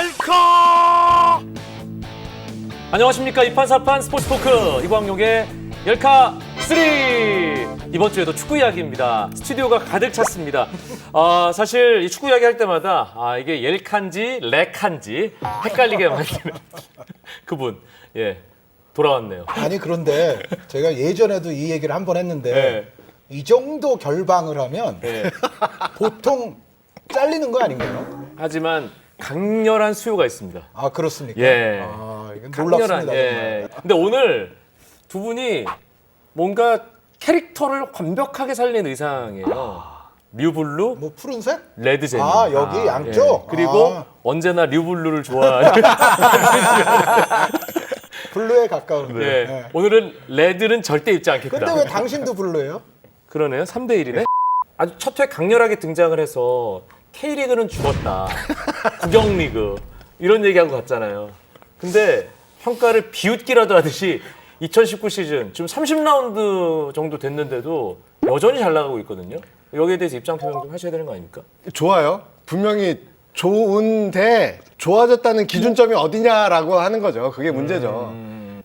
열카! 안녕하십니까. 이판사판 스포츠토크 이광용의 열카 3! 이번 주에도 축구 이야기입니다. 스튜디오가 가득 찼습니다. 사실 이 축구 이야기 할 때마다 이게 옐칸지 렉칸지 헷갈리게 만드는 그분 돌아왔네요. 아니 그런데 제가 예전에도 이 얘기를 한 번 했는데 네. 이 정도 결방을 하면 네. 보통 잘리는 거 아닌가요? 하지만 강렬한 수요가 있습니다. 아 그렇습니까? 예. 이건 놀랍습니다. 정말. 근데 오늘 두 분이 뭔가 캐릭터를 완벽하게 살린 의상이에요. 류블루, 뭐 푸른색? 레드제니. 여기 양쪽. 그리고 언제나 류블루를 좋아하는. 블루에 가까운. 네. 오늘은 레드는 절대 입지 않겠다. 근데 왜 당신도 블루예요? 그러네요. 3대 1이네. 아주 첫 회 강렬하게 등장을 해서 K리그는 죽었다. 국영리그 이런 얘기하고 갔잖아요. 근데 평가를 비웃기라도 하듯이 2019 시즌 지금 30라운드 정도 됐는데도 여전히 잘 나가고 있거든요. 여기에 대해서 입장 표명 좀 하셔야 되는 거 아닙니까? 좋아요. 분명히 좋은데 좋아졌다는 기준점이 어디냐라고 하는 거죠. 그게 문제죠.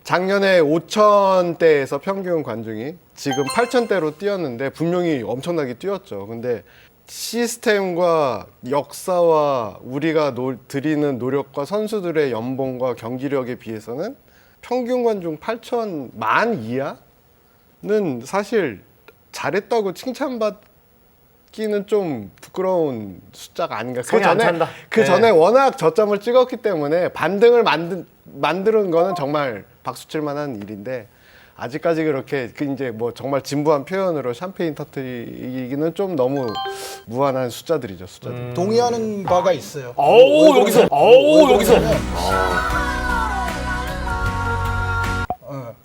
작년에 5,000대에서 평균 관중이 지금 8,000대로 뛰었는데 분명히 엄청나게 뛰었죠. 근데 시스템과 역사와 우리가 드리는 노력과 선수들의 연봉과 경기력에 비해서는 평균 관중 8,000만 이하는 사실 잘했다고 칭찬받기는 좀 부끄러운 숫자가 아닌가. 그 전에 워낙 저점을 찍었기 때문에 반등을 만드는 거는 정말 박수칠 만한 일인데 아직까지 그렇게 이제 뭐 정말 진부한 표현으로 샴페인 터뜨리기는 좀 너무 무한한 숫자들이죠. 숫자들. 동의하는 바가 있어요. 여기서.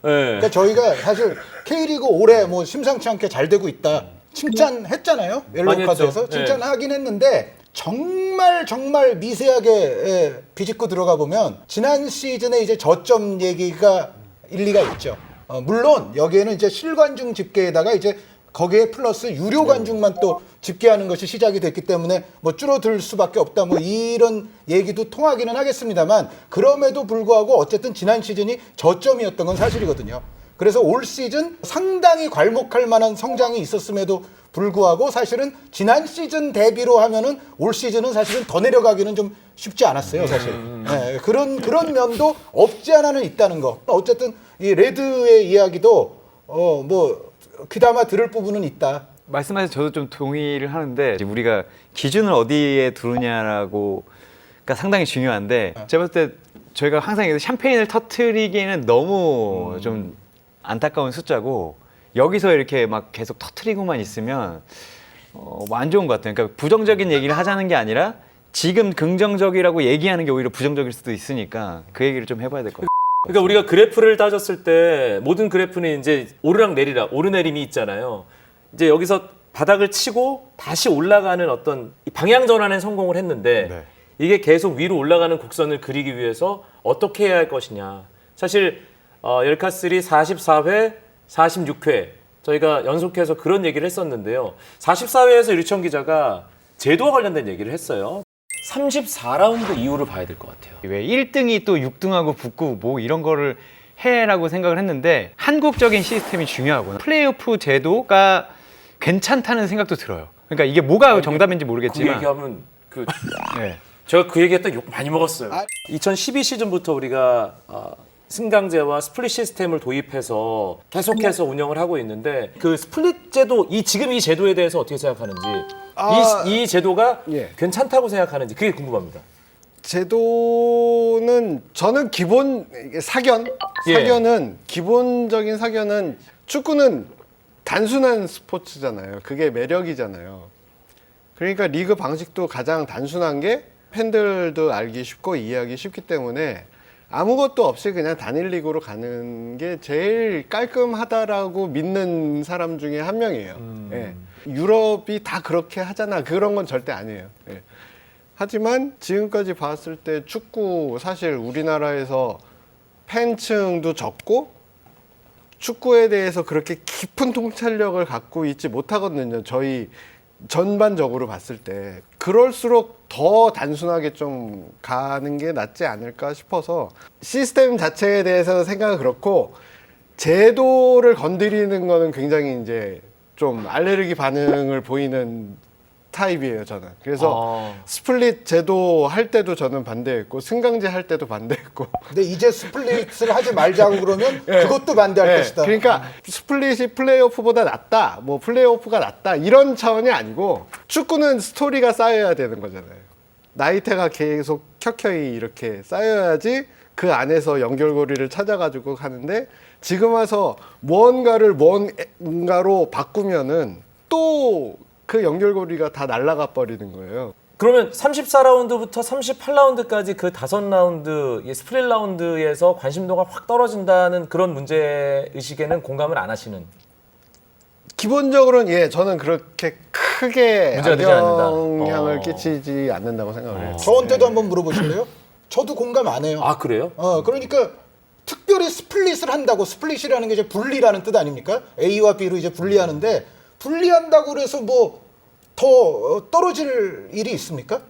그러니까 저희가 사실 K리그 올해 뭐 심상치 않게 잘 되고 있다 칭찬했잖아요. 옐로우카드에서 칭찬하긴 했는데 정말 미세하게 비집고 들어가 보면 지난 시즌에 이제 저점 얘기가 일리가 있죠. 물론 여기에는 이제 실관중 집계에다가 이제 거기에 플러스 유료 관중만 또 집계하는 것이 시작이 됐기 때문에 뭐 줄어들 수밖에 없다 뭐 이런 얘기도 통하기는 하겠습니다만 그럼에도 불구하고 어쨌든 지난 시즌이 저점이었던 건 사실이거든요. 그래서 올 시즌 상당히 괄목할 만한 성장이 있었음에도 불구하고 사실은 지난 시즌 대비로 하면은 올 시즌은 사실은 더 내려가기는 좀 쉽지 않았어요, 사실. 네, 그런 면도 없지 않아는 있다는 거. 어쨌든 이 레드의 이야기도 뭐 귀담아 들을 부분은 있다. 말씀하셔서 저도 좀 동의를 하는데 우리가 기준을 어디에 두느냐라고 가 상당히 중요한데 제가 봤을 때 저희가 항상 얘기해서 샴페인을 터트리기에는 너무 좀 안타까운 숫자고 여기서 이렇게 막 계속 터트리고만 있으면 안 좋은 것 같아요. 그러니까 부정적인 얘기를 하자는 게 아니라 지금 긍정적이라고 얘기하는 게 오히려 부정적일 수도 있으니까 그 얘기를 좀 해봐야 될 것 같아요. 그러니까 우리가 그래프를 따졌을 때 모든 그래프는 이제 오르내림이 있잖아요. 이제 여기서 바닥을 치고 다시 올라가는 어떤 방향 전환에 성공을 했는데 이게 계속 위로 올라가는 곡선을 그리기 위해서 어떻게 해야 할 것이냐. 사실 열카3 44회, 46회 저희가 연속해서 그런 얘기를 했었는데요. 44회에서 류청 기자가 제도와 관련된 얘기를 했어요. 34라운드 이후를 봐야 될 것 같아요. 왜 1등이 또 6등하고 붙고 뭐 이런 거를 해라고 생각을 했는데 한국적인 시스템이 중요하구나. 플레이오프 제도가 괜찮다는 생각도 들어요. 그러니까 이게 뭐가 정답인지 모르겠지만 그 얘기하면 네. 제가 그 얘기했다 욕 많이 먹었어요. 2012 시즌부터 우리가 승강제와 스플릿 시스템을 도입해서 계속해서 운영을 하고 있는데 그 스플릿 제도 지금 이 제도에 대해서 어떻게 생각하는지 이 제도가 괜찮다고 생각하는지 그게 궁금합니다. 제도는 저는 사견은 기본적인 사견은 축구는 단순한 스포츠잖아요. 그게 매력이잖아요. 그러니까 리그 방식도 가장 단순한 게 팬들도 알기 쉽고 이해하기 쉽기 때문에 아무것도 없이 그냥 단일 리그로 가는 게 제일 깔끔하다라고 믿는 사람 중에 한 명이에요. 유럽이 다 그렇게 하잖아. 그런 건 절대 아니에요. 하지만 지금까지 봤을 때 축구 사실 우리나라에서 팬층도 적고 축구에 대해서 그렇게 깊은 통찰력을 갖고 있지 못하거든요. 저희 전반적으로 봤을 때 그럴수록 더 단순하게 좀 가는 게 낫지 않을까 싶어서 시스템 자체에 대해서 생각은 그렇고 제도를 건드리는 거는 굉장히 이제 좀 알레르기 반응을 보이는 타입이에요, 저는. 그래서 스플릿 제도 할 때도 저는 반대했고 승강제 할 때도 반대했고. 근데 이제 스플릿을 하지 말자고 그러면 그것도 반대할 것이다. 그러니까 스플릿이 플레이오프보다 낫다, 뭐 플레이오프가 낫다 이런 차원이 아니고 축구는 스토리가 쌓여야 되는 거잖아요. 나이테가 계속 켜켜이 이렇게 쌓여야지 그 안에서 연결고리를 찾아가지고 하는데 지금 와서 뭔가로 바꾸면은 또 그 연결고리가 다 날아가 버리는 거예요. 그러면 34라운드부터 38라운드까지 그 5라운드, 이 스플릿 라운드에서 관심도가 확 떨어진다는 그런 문제 의식에는 공감을 안 하시는? 기본적으로는 저는 그렇게 크게 문제가 되지 않는다. 영향을 끼치지 않는다고 생각을 해요. 저한테도 한번 물어보실래요? 저도 공감 안 해요. 아, 그래요? 그러니까 특별히 스플릿을 한다고, 스플릿이라는 게 이제 분리라는 뜻 아닙니까? A와 B로 이제 분리하는데 분리한다고 그래서 뭐 더 떨어질 일이 있습니까?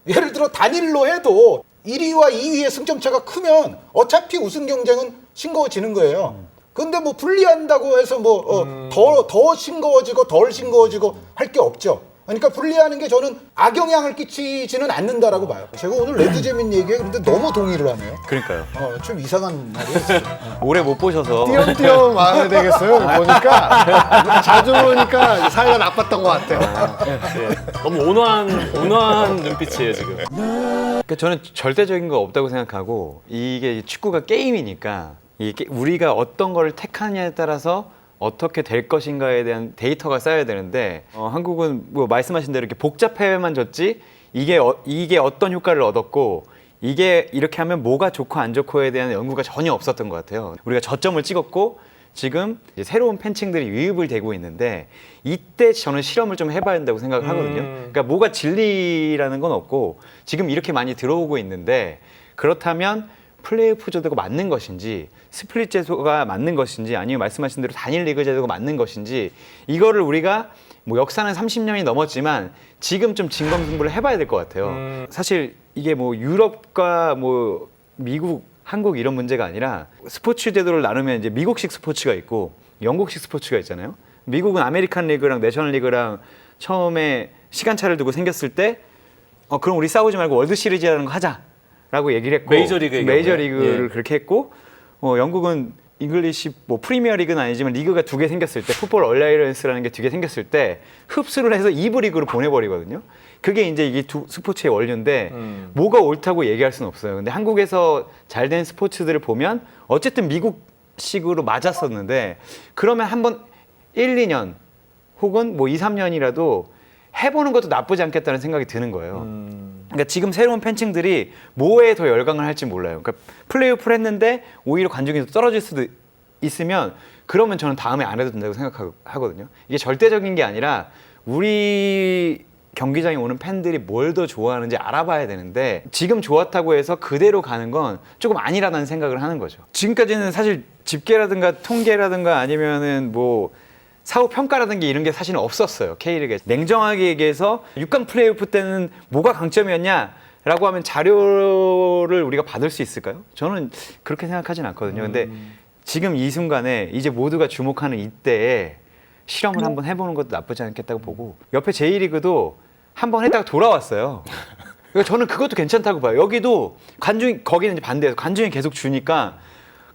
예를 들어 단일로 해도 1위와 2위의 승점차가 크면 어차피 우승 경쟁은 싱거워지는 거예요. 근데 뭐 분리한다고 해서 뭐 더 싱거워지고 덜 싱거워지고 할 게 없죠. 그러니까 분리하는 게 저는 악영향을 끼치지는 않는다라고 봐요. 제가 오늘 레드재민 얘기에 근데 너무 동의를 하네요. 그러니까요. 좀 이상한 말이에요. 오래 못 보셔서 띄엄띄엄 와야 되겠어요. 보니까 자주 보니까 사이가 나빴던 것 같아요. 너무 온화한 눈빛이에요, 지금. 그러니까 저는 절대적인 거 없다고 생각하고 이게 축구가 게임이니까 이게 우리가 어떤 걸 택하냐에 따라서 어떻게 될 것인가에 대한 데이터가 쌓여야 되는데 한국은 뭐 말씀하신 대로 이렇게 복잡해만 졌지 이게 어떤 효과를 얻었고 이게 이렇게 하면 뭐가 좋고 안 좋고에 대한 연구가 전혀 없었던 것 같아요. 우리가 저점을 찍었고 지금 이제 새로운 팬층들이 유입을 되고 있는데 이때 저는 실험을 좀 해봐야 된다고 생각을 하거든요. 그러니까 뭐가 진리라는 건 없고 지금 이렇게 많이 들어오고 있는데 그렇다면 플레이오프 제도가 맞는 것인지 스플릿 제도가 맞는 것인지 아니면 말씀하신 대로 단일 리그 제도가 맞는 것인지 이거를 우리가 뭐 역사는 30년이 넘었지만 지금 좀 진검승부를 해봐야 될 것 같아요. 사실 이게 뭐 유럽과 뭐 미국, 한국 이런 문제가 아니라 스포츠 제도를 나누면 이제 미국식 스포츠가 있고 영국식 스포츠가 있잖아요. 미국은 아메리칸 리그랑 내셔널 리그랑 처음에 시간차를 두고 생겼을 때 그럼 우리 싸우지 말고 월드 시리즈라는 거 하자. 라고 얘기를 했고 메이저리그를 그렇게 했고 영국은 잉글리시 뭐 프리미어 리그는 아니지만 리그가 2개 생겼을 때 풋볼 얼라이언스라는 게 2개 생겼을 때 흡수를 해서 2부 리그로 보내버리거든요. 그게 이제 이게 두 스포츠의 원료인데 뭐가 옳다고 얘기할 수는 없어요. 근데 한국에서 잘된 스포츠들을 보면 어쨌든 미국식으로 맞았었는데 그러면 한번 1, 2년 혹은 뭐 2, 3년이라도 해보는 것도 나쁘지 않겠다는 생각이 드는 거예요. 그러니까 지금 새로운 팬층들이 뭐에 더 열광을 할지 몰라요. 그러니까 플레이오프를 했는데 오히려 관중이 떨어질 수도 있으면 그러면 저는 다음에 안 해도 된다고 생각하거든요. 이게 절대적인 게 아니라 우리 경기장에 오는 팬들이 뭘 더 좋아하는지 알아봐야 되는데 지금 좋았다고 해서 그대로 가는 건 조금 아니라는 생각을 하는 거죠. 지금까지는 사실 집계라든가 통계라든가 아니면은 뭐 사후 평가라든 게 이런 게 사실은 없었어요. K리그에 냉정하게 얘기해서 6강 플레이오프 때는 뭐가 강점이었냐라고 하면 자료를 우리가 받을 수 있을까요? 저는 그렇게 생각하진 않거든요. 근데 지금 이 순간에 이제 모두가 주목하는 이때에 실험을 한번 해보는 것도 나쁘지 않겠다고 보고 옆에 J리그도 한번 했다가 돌아왔어요. 그러니까 저는 그것도 괜찮다고 봐요. 여기도 관중이 거기는 이제 반대해서 관중이 계속 주니까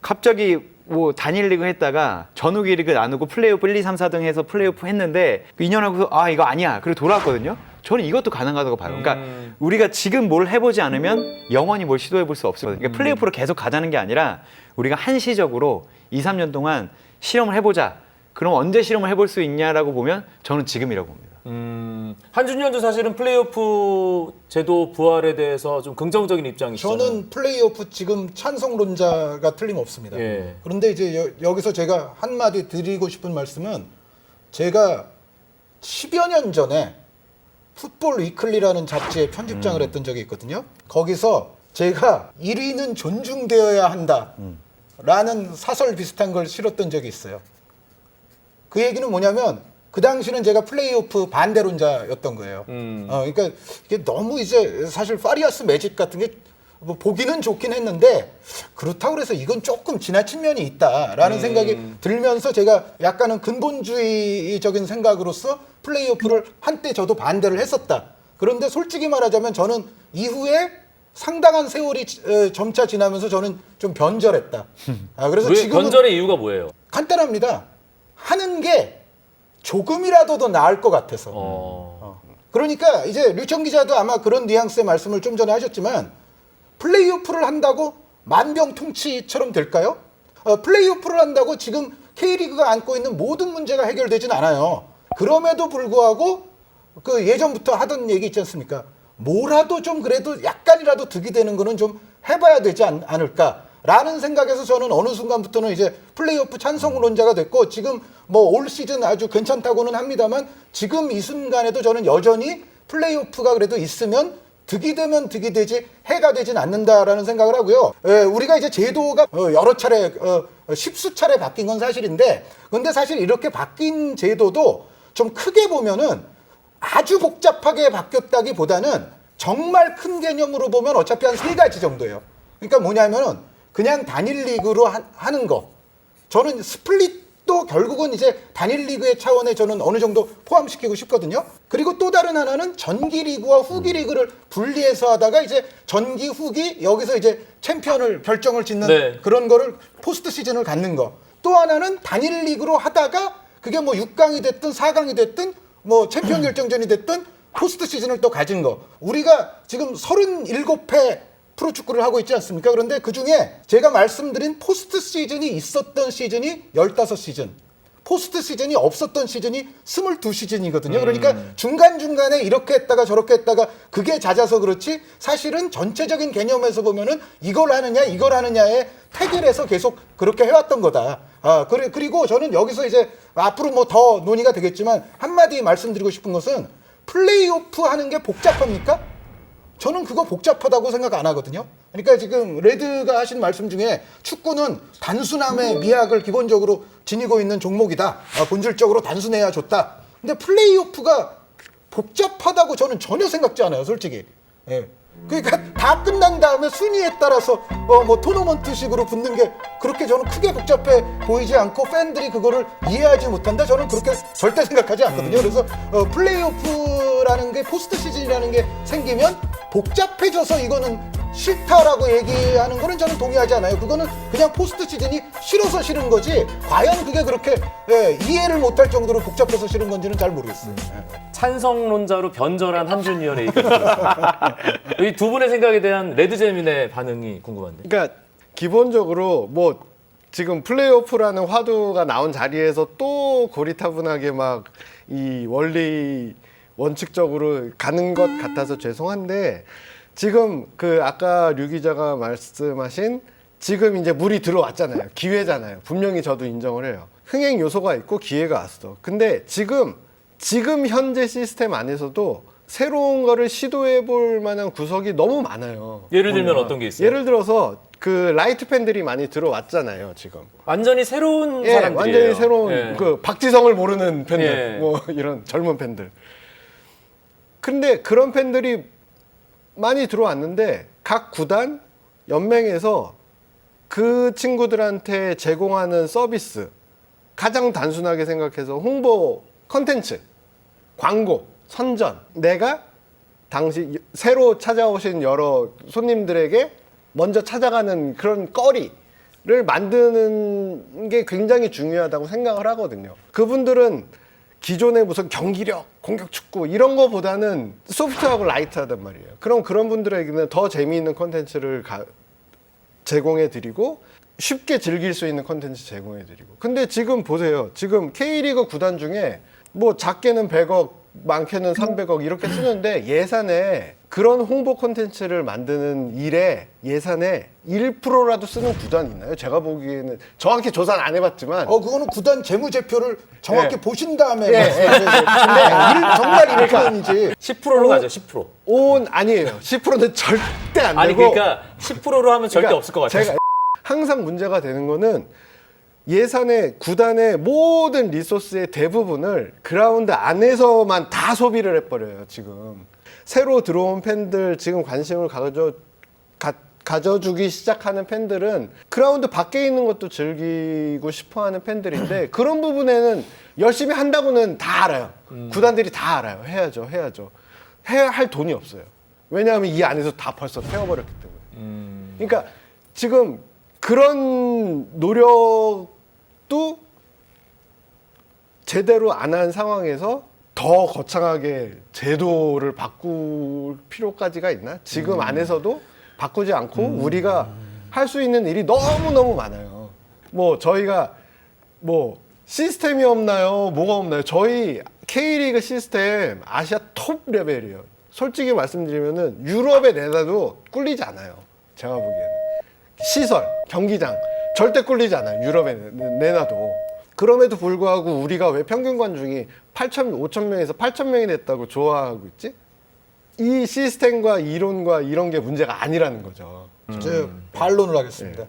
갑자기 뭐 단일 리그 했다가 전후기 리그 나누고 플레이오프 1, 2, 3, 4등 해서 플레이오프 했는데 2년 하고서 이거 아니야. 그리고 돌아왔거든요. 저는 이것도 가능하다고 봐요. 그러니까 우리가 지금 뭘 해보지 않으면 영원히 뭘 시도해볼 수 없어요. 그러니까 플레이오프로 계속 가자는 게 아니라 우리가 한시적으로 2, 3년 동안 실험을 해보자. 그럼 언제 실험을 해볼 수 있냐라고 보면 저는 지금이라고 봅니다. 한준현도 사실은 플레이오프 제도 부활에 대해서 좀 긍정적인 입장이시죠. 저는 플레이오프 지금 찬성론자가 틀림없습니다. 예. 그런데 이제 여기서 제가 한마디 드리고 싶은 말씀은 제가 10여 년 전에 풋볼 위클리라는 잡지에 편집장을 했던 적이 있거든요. 거기서 제가 1위는 존중되어야 한다라는 사설 비슷한 걸 실었던 적이 있어요. 그 얘기는 뭐냐면 그 당시는 제가 플레이오프 반대론자였던 거예요. 그러니까 이게 너무 이제 사실 파리아스 매직 같은 게 뭐 보기는 좋긴 했는데 그렇다고 해서 이건 조금 지나친 면이 있다라는 생각이 들면서 제가 약간은 근본주의적인 생각으로서 플레이오프를 한때 저도 반대를 했었다. 그런데 솔직히 말하자면 저는 이후에 상당한 세월이 점차 지나면서 저는 좀 변절했다. 그래서 왜 지금은 변절의 이유가 뭐예요? 간단합니다. 하는 게 조금이라도 더 나을 것 같아서. 그러니까 이제 류청 기자도 아마 그런 뉘앙스의 말씀을 좀 전에 하셨지만 플레이오프를 한다고 만병통치처럼 될까요? 플레이오프를 한다고 지금 K리그가 안고 있는 모든 문제가 해결되진 않아요. 그럼에도 불구하고 그 예전부터 하던 얘기 있지 않습니까? 뭐라도 좀 그래도 약간이라도 득이 되는 거는 좀 해봐야 되지 않을까라는 생각에서 저는 어느 순간부터는 이제 플레이오프 찬성론자가 됐고 지금 뭐 올 시즌 아주 괜찮다고는 합니다만 지금 이 순간에도 저는 여전히 플레이오프가 그래도 있으면 득이 되면 득이 되지 해가 되진 않는다라는 생각을 하고요. 우리가 이제 제도가 여러 차례 십수 차례 바뀐 건 사실인데 근데 사실 이렇게 바뀐 제도도 좀 크게 보면은 아주 복잡하게 바뀌었다기보다는 정말 큰 개념으로 보면 어차피 한 3가지 정도예요. 그러니까 뭐냐면은 그냥 단일 리그로 하는 거. 저는 스플릿도 결국은 이제 단일 리그의 차원에 저는 어느 정도 포함시키고 싶거든요. 그리고 또 다른 하나는 전기 리그와 후기 리그를 분리해서 하다가 이제 전기 후기 여기서 이제 챔피언을 결정을 짓는 네. 그런 거를 포스트 시즌을 갖는 거. 또 하나는 단일 리그로 하다가 그게 뭐 6강이 됐든 4강이 됐든 뭐 챔피언 결정전이 됐든 포스트 시즌을 또 가진 거. 우리가 지금 37회 프로축구를 하고 있지 않습니까? 그런데 그중에 제가 말씀드린 포스트 시즌이 있었던 시즌이 15시즌. 포스트 시즌이 없었던 시즌이 22시즌이거든요. 그러니까 중간중간에 이렇게 했다가 저렇게 했다가 그게 잦아서 그렇지 사실은 전체적인 개념에서 보면은 이걸 하느냐의 태결에서 계속 그렇게 해왔던 거다. 그리고 저는 여기서 이제 앞으로 뭐 더 논의가 되겠지만 한마디 말씀드리고 싶은 것은 플레이오프 하는 게 복잡합니까? 저는 그거 복잡하다고 생각 안 하거든요. 그러니까 지금 레드가 하신 말씀 중에 축구는 단순함의 미학을 기본적으로 지니고 있는 종목이다. 본질적으로 단순해야 좋다. 근데 플레이오프가 복잡하다고 저는 전혀 생각지 않아요, 솔직히. 예. 그러니까 다 끝난 다음에 순위에 따라서 뭐 토너먼트식으로 붙는 게 그렇게 저는 크게 복잡해 보이지 않고 팬들이 그거를 이해하지 못한다. 저는 그렇게 절대 생각하지 않거든요. 그래서 플레이오프라는 게 포스트 시즌이라는 게 생기면 복잡해져서 이거는 싫다라고 얘기하는 거는 저는 동의하지 않아요. 그거는 그냥 포스트 시즌이 싫어서 싫은 거지 과연 그게 그렇게 이해를 못할 정도로 복잡해서 싫은 건지는 잘 모르겠어요. 찬성론자로 변절한 함준위원의 의견입니다. 이 두 분의 생각에 대한 레드제민의 반응이 궁금한데. 그러니까 기본적으로 뭐 지금 플레이오프라는 화두가 나온 자리에서 또 고리타분하게 막 이 원리 원칙적으로 가는 것 같아서 죄송한데 지금 그 아까 류 기자가 말씀하신 지금 이제 물이 들어왔잖아요. 기회잖아요. 분명히 저도 인정을 해요. 흥행 요소가 있고 기회가 왔어. 근데 지금 현재 시스템 안에서도 새로운 거를 시도해 볼 만한 구석이 너무 많아요. 예를 들면 어떤 게 있어요? 예를 들어서 그 라이트 팬들이 많이 들어왔잖아요, 지금. 완전히 새로운 예, 사람들이에요. 완전히 새로운 예. 그 박지성을 모르는 팬들, 예. 뭐 이런 젊은 팬들. 근데 그런 팬들이 많이 들어왔는데 각 구단 연맹에서 그 친구들한테 제공하는 서비스 가장 단순하게 생각해서 홍보 컨텐츠, 광고, 선전 내가 당시 새로 찾아오신 여러 손님들에게 먼저 찾아가는 그런 거리를 만드는 게 굉장히 중요하다고 생각을 하거든요. 그분들은 기존의 무슨 경기력, 공격 축구 이런 거보다는 소프트하고 라이트하단 말이에요. 그럼 그런 분들에게는 더 재미있는 콘텐츠를 제공해드리고 쉽게 즐길 수 있는 콘텐츠 제공해드리고. 근데 지금 보세요. 지금 K리그 구단 중에 뭐 작게는 100억, 많게는 300억 이렇게 쓰는데 예산에 그런 홍보 콘텐츠를 만드는 일에 예산에 1%라도 쓰는 구단이 있나요? 제가 보기에는 정확히 조사는 안 해봤지만 그거는 구단 재무제표를 정확히 예. 보신 다음에 예, 정말 1%인지 10%로 가죠. 10%. 아니에요. 10%는 절대 안 되고. 아니 그러니까 10%로 하면 절대 그러니까 없을 것 같아요. 제가 항상 문제가 되는 거는 예산의 구단의 모든 리소스의 대부분을 그라운드 안에서만 다 소비를 해버려요. 지금 새로 들어온 팬들, 지금 관심을 가져주기 시작하는 팬들은 그라운드 밖에 있는 것도 즐기고 싶어하는 팬들인데 그런 부분에는 열심히 한다고는 다 알아요. 구단들이 다 알아요. 해야죠. 해야 할 돈이 없어요. 왜냐하면 이 안에서 다 벌써 태워버렸기 때문에. 그러니까 지금 그런 노력도 제대로 안 한 상황에서 더 거창하게 제도를 바꿀 필요까지가 있나? 지금 안에서도 바꾸지 않고 우리가 할 수 있는 일이 너무너무 많아요. 뭐 저희가 뭐 시스템이 없나요? 뭐가 없나요? 저희 K리그 시스템 아시아 톱 레벨이에요. 솔직히 말씀드리면은 유럽에 내놔도 꿀리지 않아요. 제가 보기에는. 시설, 경기장 절대 꿀리지 않아요. 유럽에 내놔도. 그럼에도 불구하고 우리가 왜 평균 관중이 5,000명에서 8,000명이 됐다고 좋아하고 있지? 이 시스템과 이론과 이런 게 문제가 아니라는 거죠. 제가 반론을 하겠습니다.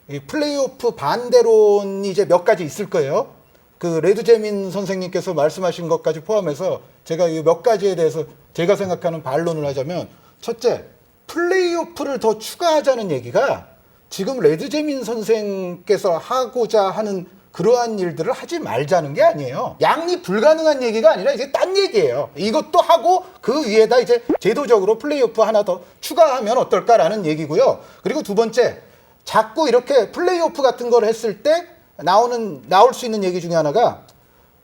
이 플레이오프 반대론이 이제 몇 가지 있을 거예요. 그 레드제민 선생님께서 말씀하신 것까지 포함해서 제가 이 몇 가지에 대해서 제가 생각하는 반론을 하자면, 첫째, 플레이오프를 더 추가하자는 얘기가 지금 레드제민 선생께서 하고자 하는 그러한 일들을 하지 말자는 게 아니에요. 양립 불가능한 얘기가 아니라 이제 딴 얘기예요. 이것도 하고 그 위에다 이제 제도적으로 플레이오프 하나 더 추가하면 어떨까라는 얘기고요. 그리고 두 번째, 자꾸 이렇게 플레이오프 같은 걸 했을 때 나올 수 있는 얘기 중에 하나가,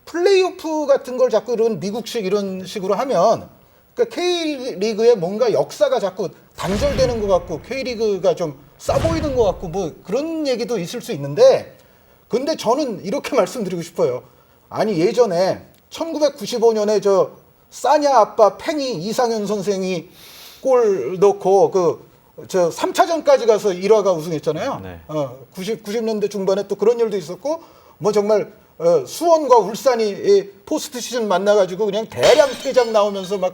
플레이오프 같은 걸 자꾸 이런 미국식 이런 식으로 하면 그러니까 K리그의 뭔가 역사가 자꾸 단절되는 것 같고 K리그가 좀 싸 보이는 것 같고 뭐 그런 얘기도 있을 수 있는데, 근데 저는 이렇게 말씀드리고 싶어요. 아니 예전에 1995년에 저 싸냐 아빠 팽이 이상현 선생이 골 넣고 저 3차전까지 가서 1화가 우승했잖아요. 네. 90년대 중반에 또 그런 일도 있었고, 뭐 정말 수원과 울산이 포스트 시즌 만나가지고 그냥 대량 퇴장 나오면서 막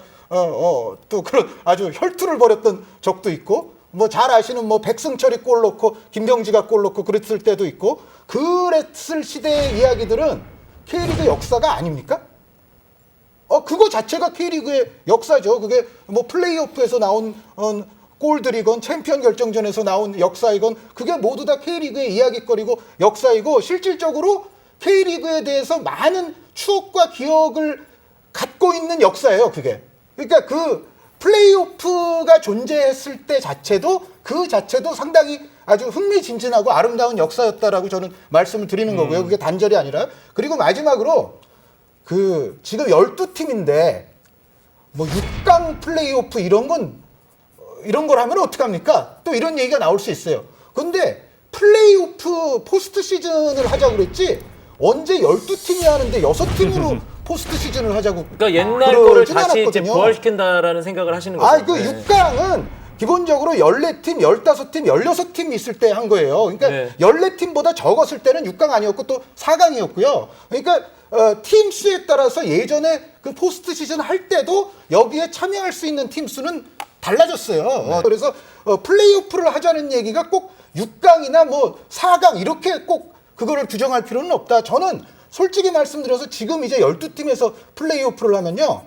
또 그런 아주 혈투를 벌였던 적도 있고, 뭐 잘 아시는 뭐 백승철이 골 넣고 김병지가 골 넣고 그랬을 때도 있고, 그랬을 시대의 이야기들은 K리그 역사가 아닙니까? 그거 자체가 K리그의 역사죠. 그게 뭐 플레이오프에서 나온 골들이건 챔피언 결정전에서 나온 역사이건 그게 모두 다 K리그의 이야기거리고 역사이고, 실질적으로 K리그에 대해서 많은 추억과 기억을 갖고 있는 역사예요, 그게. 그러니까 그 플레이오프가 존재했을 때 자체도 그 자체도 상당히 아주 흥미진진하고 아름다운 역사였다라고 저는 말씀을 드리는 거고요. 그게 단절이 아니라. 그리고 마지막으로 그 지금 12팀인데 뭐 6강 플레이오프 이런 걸 하면 어떡합니까? 또 이런 얘기가 나올 수 있어요. 근데 플레이오프 포스트 시즌을 하자고 그랬지 언제 12팀이 하는데 6팀으로 포스트 시즌을 하자고. 그러니까 옛날 거를 다시 않았거든요. 이제 부활시킨다라는 생각을 하시는 거죠. 그 6강은 기본적으로 14팀, 15팀, 16팀 있을 때 한 거예요. 그러니까 네. 14팀보다 적었을 때는 6강 아니었고 또 4강이었고요. 그러니까 팀 수에 따라서 예전에 그 포스트 시즌 할 때도 여기에 참여할 수 있는 팀 수는 달라졌어요. 그래서 플레이오프를 하자는 얘기가 꼭 6강이나 뭐 4강 이렇게 꼭 그거를 규정할 필요는 없다. 저는 솔직히 말씀드려서 지금 이제 12팀에서 플레이오프를 하면요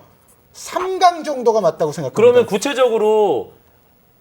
3강 정도가 맞다고 생각합니다. 그러면 구체적으로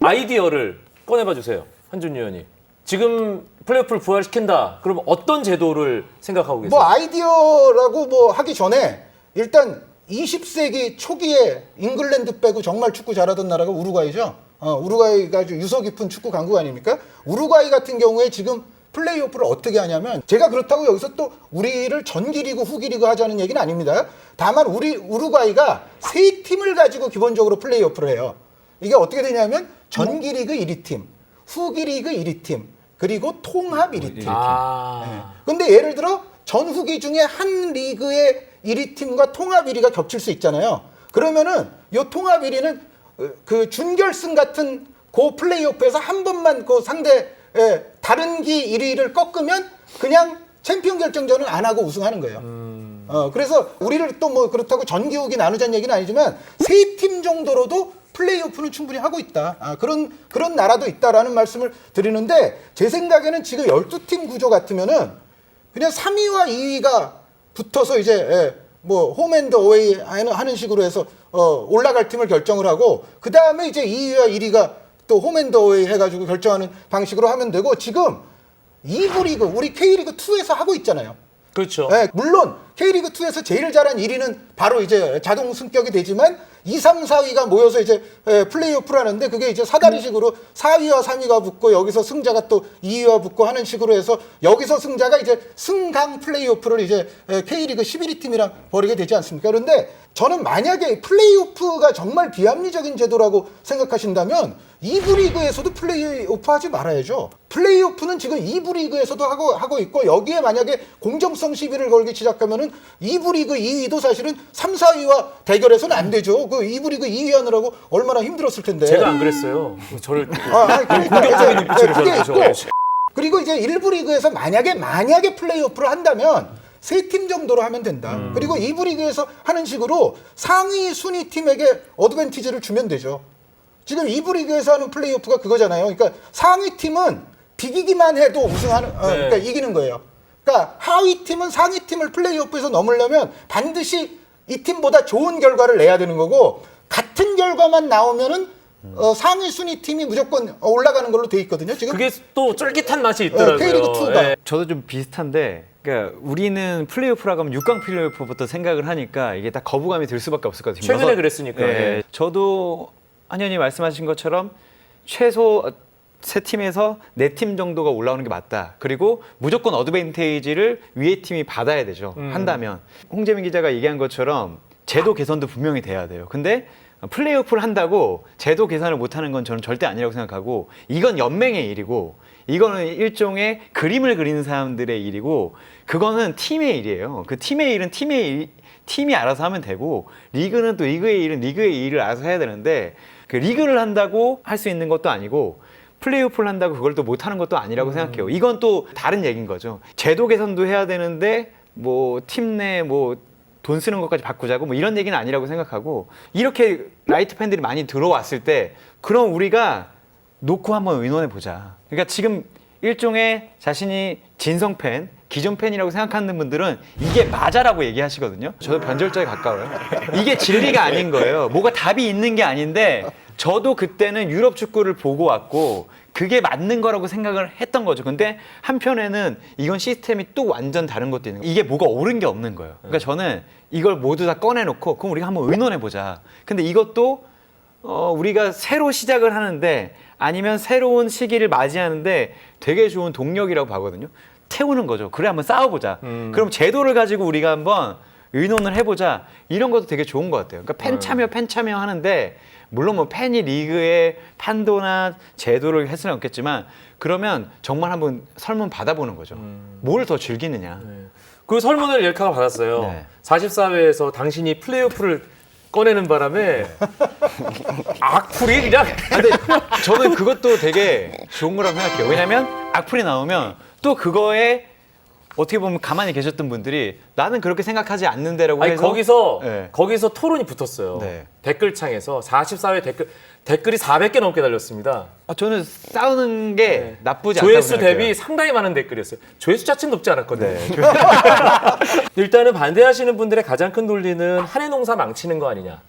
아이디어를 꺼내봐 주세요, 한준 위원이. 지금 플레이오프를 부활시킨다. 그러면 어떤 제도를 생각하고 계세요? 뭐 아이디어라고 뭐 하기 전에 일단 20세기 초기에 잉글랜드 빼고 정말 축구 잘하던 나라가 우루과이죠. 우루과이가 아주 유서 깊은 축구 강국 아닙니까? 우루과이 같은 경우에 지금 플레이오프를 어떻게 하냐면, 제가 그렇다고 여기서 또 우리를 전기리그 후기리그 하자는 얘기는 아닙니다. 다만 우루과이가 3팀을 가지고 기본적으로 플레이오프를 해요. 이게 어떻게 되냐면 전기리그 1위팀, 후기리그 1위팀, 그리고 통합 1위팀. 근데 예를 들어 전후기 중에 한 리그의 1위팀과 통합 1위가 겹칠 수 있잖아요. 그러면은 요 통합 1위는 그 준결승 같은 그 플레이오프에서 한 번만 그 상대 다른 기 1위를 꺾으면 그냥 챔피언 결정전은 안 하고 우승하는 거예요. 그래서 우리를 또 뭐 그렇다고 전기후기 나누자는 얘기는 아니지만 3팀 정도로도 플레이오프는 충분히 하고 있다. 그런 나라도 있다라는 말씀을 드리는데, 제 생각에는 지금 12팀 구조 같으면은 그냥 3위와 2위가 붙어서 이제 뭐 홈앤드 어웨이 하는 식으로 해서 올라갈 팀을 결정을 하고 그 다음에 이제 2위와 1위가 또 홈앤드 어웨이 해가지고 결정하는 방식으로 하면 되고 지금 2부 리그 우리 K리그 2에서 하고 있잖아요. 그렇죠. 네, 물론 K리그 2에서 제일 잘한 1위는 바로 이제 자동 승격이 되지만 2, 3, 4위가 모여서 이제 플레이오프를 하는데 그게 이제 사다리식으로 4위와 3위가 붙고 여기서 승자가 또 2위와 붙고 하는 식으로 해서 여기서 승자가 이제 승강 플레이오프를 이제 K리그 11위 팀이랑 벌이게 되지 않습니까? 그런데 저는 만약에 플레이오프가 정말 비합리적인 제도라고 생각하신다면 2부 리그에서도 플레이오프 하지 말아야죠. 플레이오프는 지금 2부 리그에서도 하고 있고 여기에 만약에 공정성 시비를 걸기 시작하면은 2부 리그 2위도 사실은 3, 4위와 대결해서는 안 되죠. 그 2부 리그 2위 하느라고 얼마나 힘들었을 텐데. 제가 안 그랬어요. 저를 공격적인 눈빛으로 그게 저를 있고 그리고 이제 1부 리그에서 만약에 플레이오프를 한다면 3팀 정도로 하면 된다. 그리고 2부 리그에서 하는 식으로 상위 순위 팀에게 어드밴티지를 주면 되죠. 지금 2부 리그에서 하는 플레이오프가 그거잖아요. 그러니까 상위 팀은 비기기만 해도 우승하는, 그러니까 이기는 거예요. 그러니까 하위 팀은 상위 팀을 플레이오프에서 넘으려면 반드시 이 팀보다 좋은 결과를 내야 되는 거고 같은 결과만 나오면은 상위 순위 팀이 무조건 올라가는 걸로 돼 있거든요. 지금 그게 또 쫄깃한 맛이 있더라고요. K리그 2가 저도 좀 비슷한데, 그러니까 우리는 플레이오프라고 하면 6강 플레이오프부터 생각을 하니까 이게 다 거부감이 들 수밖에 없을 것 같아요. 최근에 그랬으니까. 예. 저도 한현이 말씀하신 것처럼 최소 세 팀에서 네 팀 정도가 올라오는 게 맞다. 그리고 무조건 어드밴테이지를 위에 팀이 받아야 되죠. 한다면. 홍재민 기자가 얘기한 것처럼 제도 개선도 분명히 돼야 돼요. 근데 플레이오프를 한다고 제도 개선을 못하는 건 저는 절대 아니라고 생각하고 이건 연맹의 일이고 이거는 일종의 그림을 그리는 사람들의 일이고 그거는 팀의 일이에요. 그 팀의 일은 팀이 알아서 하면 되고 리그는 또 리그의 일은 리그의 일을 알아서 해야 되는데 그 리그를 한다고 할 수 있는 것도 아니고 플레이오프를 한다고 그걸 또 못하는 것도 아니라고 생각해요. 이건 또 다른 얘기인 거죠. 제도 개선도 해야 되는데 뭐 팀 내 뭐 돈 쓰는 것까지 바꾸자고 뭐 이런 얘기는 아니라고 생각하고 이렇게 라이트 팬들이 많이 들어왔을 때 그럼 우리가 놓고 한번 의논해 보자. 그러니까 지금 일종의 자신이 진성 팬, 기존 팬이라고 생각하는 분들은 이게 맞아라고 얘기하시거든요. 저도 변절자에 가까워요. 이게 진리가 아닌 거예요. 뭐가 답이 있는 게 아닌데 저도 그때는 유럽 축구를 보고 왔고 그게 맞는 거라고 생각을 했던 거죠. 근데 한편에는 이건 시스템이 또 완전 다른 것도 있는 거예요. 이게 뭐가 옳은 게 없는 거예요. 그러니까 저는 이걸 모두 다 꺼내놓고 그럼 우리가 한번 의논해보자. 근데 이것도 우리가 새로 시작을 하는데 아니면 새로운 시기를 맞이하는데 되게 좋은 동력이라고 봐거든요. 태우는 거죠. 그래 한번 싸워보자. 그럼 제도를 가지고 우리가 한번 의논을 해보자. 이런 것도 되게 좋은 것 같아요. 그러니까 팬 참여 하는데 물론 뭐 팬이 리그의 판도나 제도를 할 수는 없겠지만 그러면 정말 한번 설문 받아보는 거죠. 뭘 더 즐기느냐. 그 설문을 옐카가 받았어요. 네. 44회에서 당신이 플레이오프를 꺼내는 바람에 악플이 그냥 근데 저는 그것도 되게 좋은 거라고 생각해요. 왜냐면 악플이 나오면 또 그거에 어떻게 보면 가만히 계셨던 분들이 나는 그렇게 생각하지 않는데라고 아니 해서 거기서 토론이 붙었어요. 네. 댓글창에서 44회 댓글이 400개 넘게 달렸습니다. 저는 싸우는 게 나쁘지 않다고 조회수 생각해요. 대비 상당히 많은 댓글이었어요. 조회수 자체는 높지 않았거든요. 일단은 반대하시는 분들의 가장 큰 논리는 한해 농사 망치는 거 아니냐.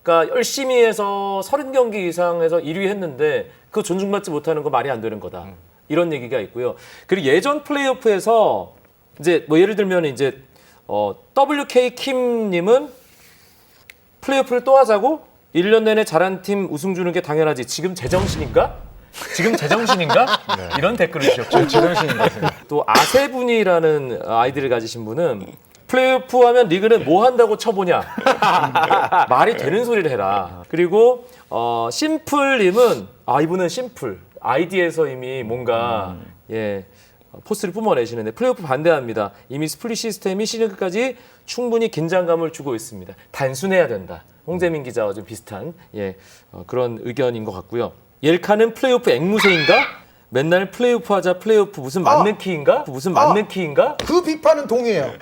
그러니까 열심히 해서 30경기 이상에서 1위 했는데 그거 존중받지 못하는 거 말이 안 되는 거다. 이런 얘기가 있고요. 그리고 예전 플레이오프에서 이제 뭐 예를 들면 이제 WK 킴님은 플레이오프를 또 하자고 1년 내내 잘한 팀 우승 주는 게 당연하지. 지금 제정신인가? 이런 댓글을 주셨고. 제정신인 것 같아요. 또 아세분이라는 아이디를 가지신 분은 플레이오프 하면 리그는 뭐 한다고 쳐보냐. 말이 되는 소리를 해라. 그리고 심플님은 이분은 심플. 아이디에서 이미 뭔가 포스를 뿜어내시는데 플레이오프 반대합니다. 이미 스플릿 시스템이 시즌 끝까지 충분히 긴장감을 주고 있습니다. 단순해야 된다. 홍재민 기자와 좀 비슷한 그런 의견인 것 같고요. 옐카는 플레이오프 앵무새인가? 맨날 플레이오프 하자 플레이오프 무슨 맞는 키인가? 그 비판은 동의해요.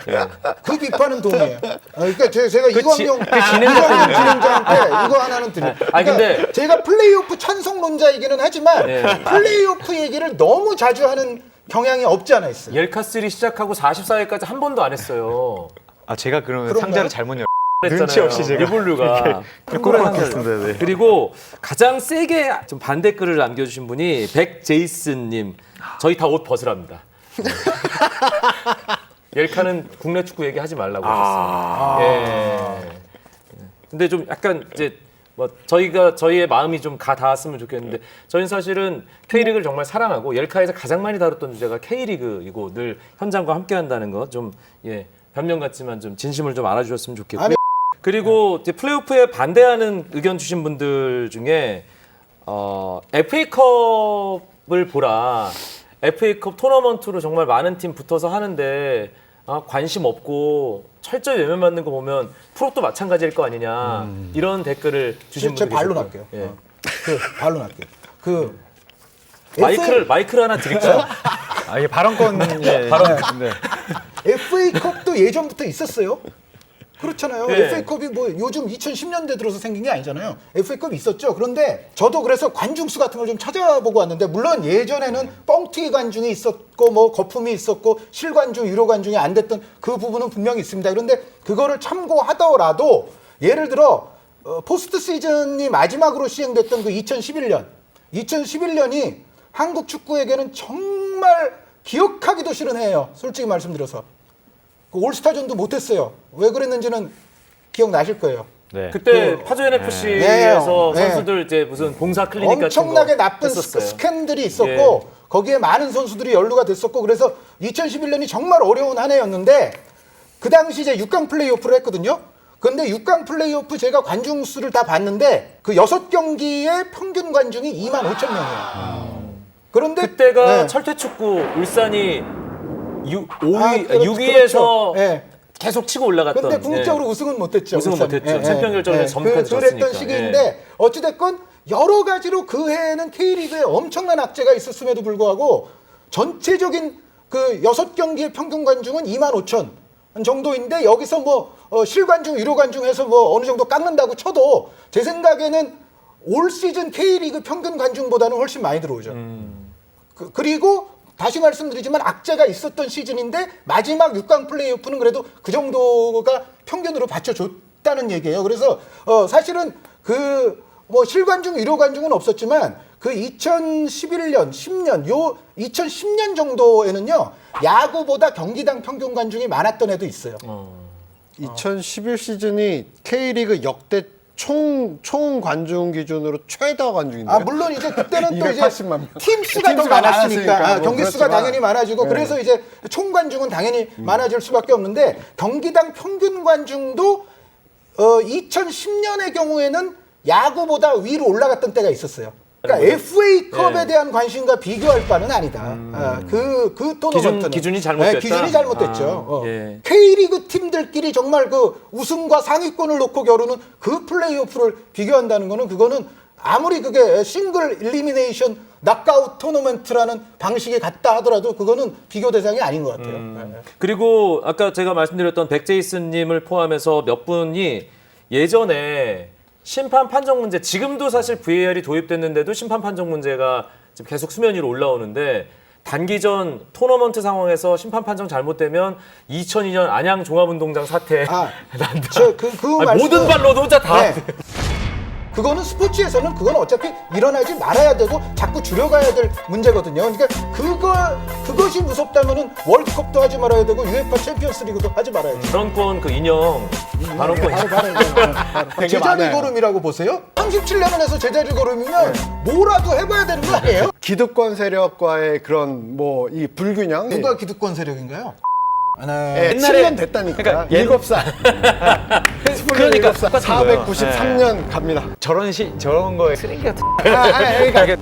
그 비판은 동의해요. 그러니까 제가 그 이광용 진행자한테 이거 하나는 드려요. 그러니까 근데 제가 플레이오프 찬성론자이기는 하지만 네. 플레이오프 얘기를 너무 자주 하는 경향이 없지 않아 있어요. 옐카3 시작하고 44회까지 한 번도 안 했어요. 아 제가 그러면 그런가요? 상자를 잘못 열. 그랬잖아요. 눈치 없이 제가 리볼류가 꼬라박혔습니다. 네. 그리고 가장 세게 좀 반대글을 남겨주신 분이 백제이슨님. 저희 다 옷 벗으랍니다. 옐카는 국내 축구 얘기하지 말라고 하셨어요. 예. 근데 좀 약간 이제 뭐 저희의 마음이 좀 닿았으면 좋겠는데 저희는 사실은 K리그를 정말 사랑하고 옐카에서 가장 많이 다뤘던 주제가 K리그이고 늘 현장과 함께한다는 거 좀 변명 같지만 좀 진심을 좀 알아주셨으면 좋겠고요. 아니, 그리고 이제 플레이오프에 반대하는 의견 주신 분들 중에 FA컵을 보라. FA컵 토너먼트로 정말 많은 팀 붙어서 하는데 관심 없고 철저히 외면받는 거 보면 프로도 마찬가지일 거 아니냐 이런 댓글을 주신 제 분들 반론할게요. 예. 반론할게요. 마이크를 하나 드릴까요? 아 이게 발언권 예. 네. FA컵도 예전부터 있었어요. 그렇잖아요. 네. FA컵이 뭐 요즘 2010년대 들어서 생긴 게 아니잖아요. FA컵이 있었죠. 그런데 저도 그래서 관중수 같은 걸 좀 찾아보고 왔는데 물론 예전에는 뻥튀기 관중이 있었고 뭐 거품이 있었고 실관중, 유료 관중이 안 됐던 그 부분은 분명히 있습니다. 그런데 그거를 참고하더라도 예를 들어 포스트 시즌이 마지막으로 시행됐던 그 2011년이 한국 축구에게는 정말 기억하기도 싫은 해예요. 솔직히 말씀드려서. 그 올스타전도 못했어요. 왜 그랬는지는 기억나실 거예요. 네. 그때 파주엔 FC에서 네. 선수들 이제 무슨 봉사 클리닉 같은 거 엄청나게 나쁜 했었어요. 스캔들이 있었고 예. 거기에 많은 선수들이 연루가 됐었고 그래서 2011년이 정말 어려운 한 해였는데 그 당시 이제 6강 플레이오프를 했거든요. 근데 6강 플레이오프 제가 관중 수를 다 봤는데 그 6경기의 평균 관중이 25,000명이에요. 그런데 그때가 네. 철퇴축구 울산이 5위, 그렇죠. 6위에서 예. 계속 치고 올라갔던. 근데 궁극적으로 예. 우승은 못했죠. 우승은 울산이. 못했죠. 챔피언 결정에서 전북까지 그랬던 졌으니까. 시기인데 어찌됐건 여러 가지로 그 해에는 K리그에 엄청난 악재가 있었음에도 불구하고 전체적인 그 6경기의 평균 관중은 25,000 정도인데 여기서 뭐 실관중, 유료관중 해서 뭐 어느 정도 깎는다고 쳐도 제 생각에는 올 시즌 K리그 평균 관중보다는 훨씬 많이 들어오죠. 그리고 다시 말씀드리지만 악재가 있었던 시즌인데 마지막 6강 플레이오프는 그래도 그 정도가 평균으로 받쳐줬다는 얘기예요. 그래서 사실은 그 뭐 실관중, 유료관중은 없었지만 그 2011년, 10년, 요 2010년 정도에는요 야구보다 경기당 평균 관중이 많았던 애도 있어요. 2011 시즌이 K리그 역대 총 관중 기준으로 최다 관중인데. 물론 이제 그때는 또 이제 280만 명. 팀 수가 더 팀수가 많았으니까 많았으니까 경기 수가 그렇지만. 당연히 많아지고 그래서 이제 총 관중은 당연히 많아질 수밖에 없는데 경기당 평균 관중도 2010년의 경우에는 야구보다 위로 올라갔던 때가 있었어요. 그러니까 FA컵에 대한 관심과 비교할 바는 아니다. 그 토너먼트는 기준이 잘못됐다? 기준이 잘못됐죠. 예. K리그 팀들끼리 정말 그 우승과 상위권을 놓고 겨루는 그 플레이오프를 비교한다는 거는 그거는 아무리 그게 싱글 일리미네이션 낙아웃 토너먼트라는 방식이 같다 하더라도 그거는 비교 대상이 아닌 것 같아요. 그리고 아까 제가 말씀드렸던 백제이슨님을 포함해서 몇 분이 예전에 심판 판정 문제, 지금도 사실 VAR이 도입됐는데도 심판 판정 문제가 지금 계속 수면 위로 올라오는데 단기전 토너먼트 상황에서 심판 판정 잘못되면 2002년 안양 종합운동장 사태 난다. 모든 발로도 혼자 다. 네. 그거는 스포츠에서는 그건 어차피 일어나지 말아야 되고 자꾸 줄여가야 될 문제거든요. 그러니까 그것이 무섭다면은 월드컵도 하지 말아야 되고 UEFA 챔피언스리그도 하지 말아야 돼요. 발언권 그 인형 발언권 바로 제자리 걸음이라고 보세요. 37년을 해서 제자리 걸음이면 뭐라도 해봐야 되는 거 아니에요? 기득권 세력과의 그런 뭐 이 불균형. 누가 기득권 세력인가요? 네, 옛날에- 7년 됐다니까. 그러니까 7살. 그러니까 493년 갑니다. 저런 거에 쓰레기 같은. 그러니까